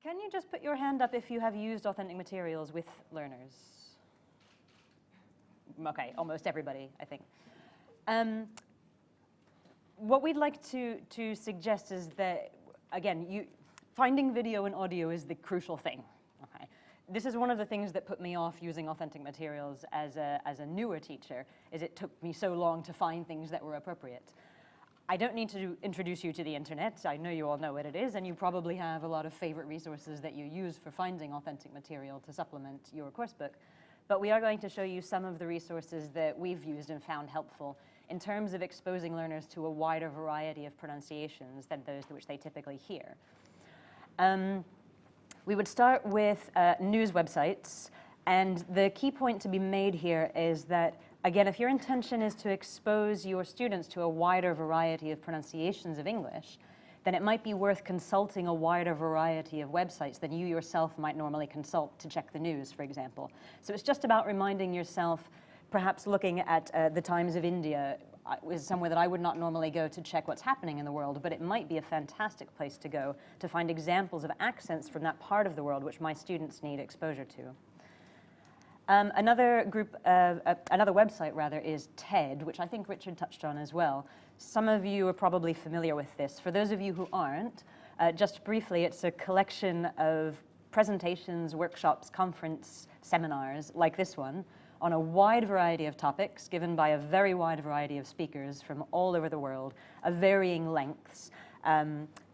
Can you just put your hand up if you have used authentic materials with learners? Okay, almost everybody, I think. What we'd like to suggest is that, again, finding video and audio is the crucial thing. Okay. This is one of the things that put me off using authentic materials as a newer teacher, is it took me so long to find things that were appropriate. I don't need to introduce you to the internet. I know you all know what it is, and you probably have a lot of favorite resources that you use for finding authentic material to supplement your coursebook. But we are going to show you some of the resources that we've used and found helpful in terms of exposing learners to a wider variety of pronunciations than those which they typically hear. We would start with news websites, and the key point to be made here is that, again, if your intention is to expose your students to a wider variety of pronunciations of English, then it might be worth consulting a wider variety of websites than you yourself might normally consult to check the news, for example. So it's just about reminding yourself, perhaps looking at the Times of India is somewhere that I would not normally go to check what's happening in the world, but it might be a fantastic place to go to find examples of accents from that part of the world which my students need exposure to. Another website rather is TED, which I think Richard touched on as well. Some of you are probably familiar with this. For those of you who aren't, just briefly, it's a collection of presentations, workshops, conference, seminars like this one on a wide variety of topics given by a very wide variety of speakers from all over the world, of varying lengths.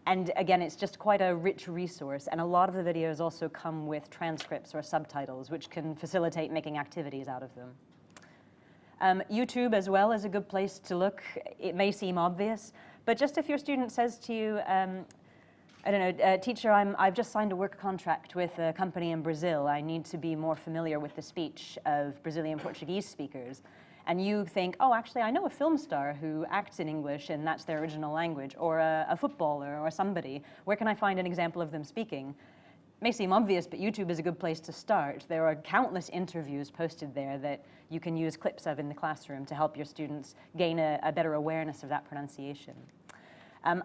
And again, it's just quite a rich resource, and a lot of the videos also come with transcripts or subtitles, which can facilitate making activities out of them. YouTube as well is a good place to look. It may seem obvious, but just if your student says to you, I don't know, teacher, I've just signed a work contract with a company in Brazil. I need to be more familiar with the speech of Brazilian Portuguese speakers. And you think, oh, actually, I know a film star who acts in English and that's their original language, or a footballer or somebody. Where can I find an example of them speaking? It may seem obvious, but YouTube is a good place to start. There are countless interviews posted there that you can use clips of in the classroom to help your students gain a better awareness of that pronunciation.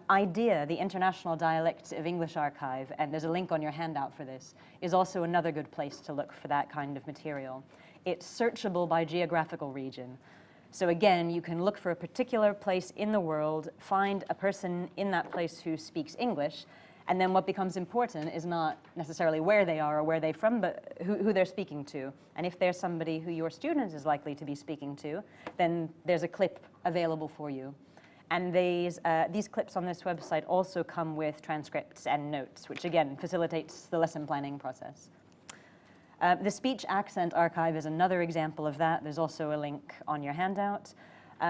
IDEA, the International Dialects of English Archive, and there's a link on your handout for this, is also another good place to look for that kind of material. It's searchable by geographical region. So again, you can look for a particular place in the world, find a person in that place who speaks English, and then what becomes important is not necessarily where they are or where they're from, but who they're speaking to. And if there's somebody who your student is likely to be speaking to, then there's a clip available for you. And these clips on this website also come with transcripts and notes, which again facilitates the lesson planning process. The Speech Accent Archive is another example of that. There's also a link on your handout.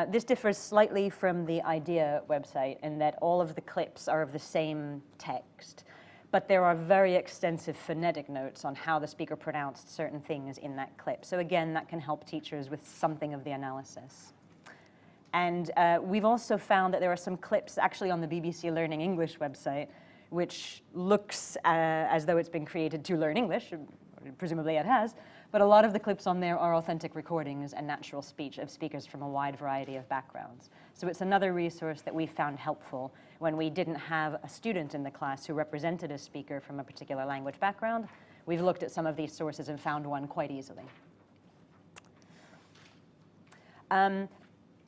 This differs slightly from the IDEA website in that all of the clips are of the same text, but there are very extensive phonetic notes on how the speaker pronounced certain things in that clip. So again, that can help teachers with something of the analysis. And we've also found that there are some clips actually on the BBC Learning English website, which looks as though it's been created to learn English. Presumably it has, but a lot of the clips on there are authentic recordings and natural speech of speakers from a wide variety of backgrounds. So it's another resource that we found helpful when we didn't have a student in the class who represented a speaker from a particular language background. We've looked at some of these sources and found one quite easily.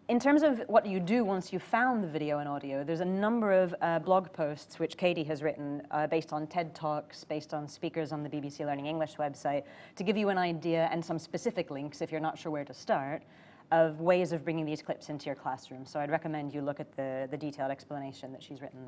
In terms of what you do once you've found the video and audio, there's a number of blog posts which Katie has written based on TED Talks, based on speakers on the BBC Learning English website, to give you an idea and some specific links, if you're not sure where to start, of ways of bringing these clips into your classroom. So I'd recommend you look at the detailed explanation that she's written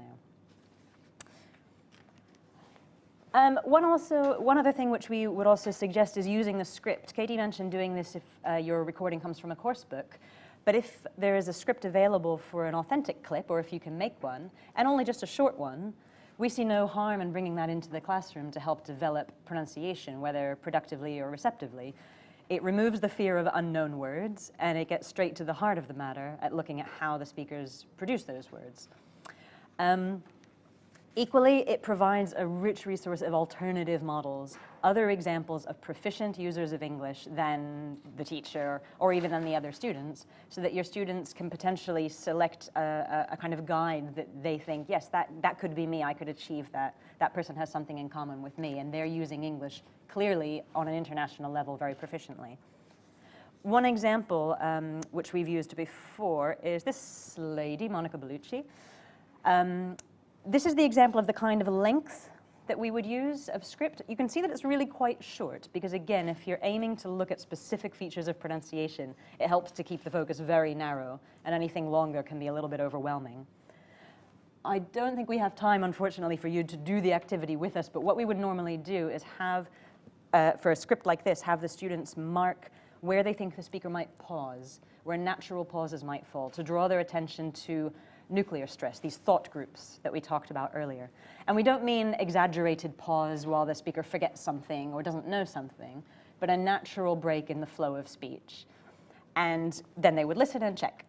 there. One other thing which we would also suggest is using the script. Katie mentioned doing this if your recording comes from a course book. But if there is a script available for an authentic clip, or if you can make one, and only just a short one, we see no harm in bringing that into the classroom to help develop pronunciation, whether productively or receptively. It removes the fear of unknown words, and it gets straight to the heart of the matter at looking at how the speakers produce those words. Equally, it provides a rich resource of alternative models, other examples of proficient users of English than the teacher or even than the other students, so that your students can potentially select a kind of guide that they think, yes, that could be me, I could achieve that. That person has something in common with me, and they're using English clearly on an international level very proficiently. One example, which we've used before, is this lady, Monica Bellucci. This is the example of the kind of length that we would use of script. You can see that it's really quite short because, again, if you're aiming to look at specific features of pronunciation, it helps to keep the focus very narrow, and anything longer can be a little bit overwhelming. I don't think we have time, unfortunately, for you to do the activity with us, but what we would normally do is have, for a script like this, have the students mark where they think the speaker might pause, where natural pauses might fall, to draw their attention to nuclear stress, these thought groups that we talked about earlier. And we don't mean exaggerated pause while the speaker forgets something or doesn't know something, but a natural break in the flow of speech. And then they would listen and check.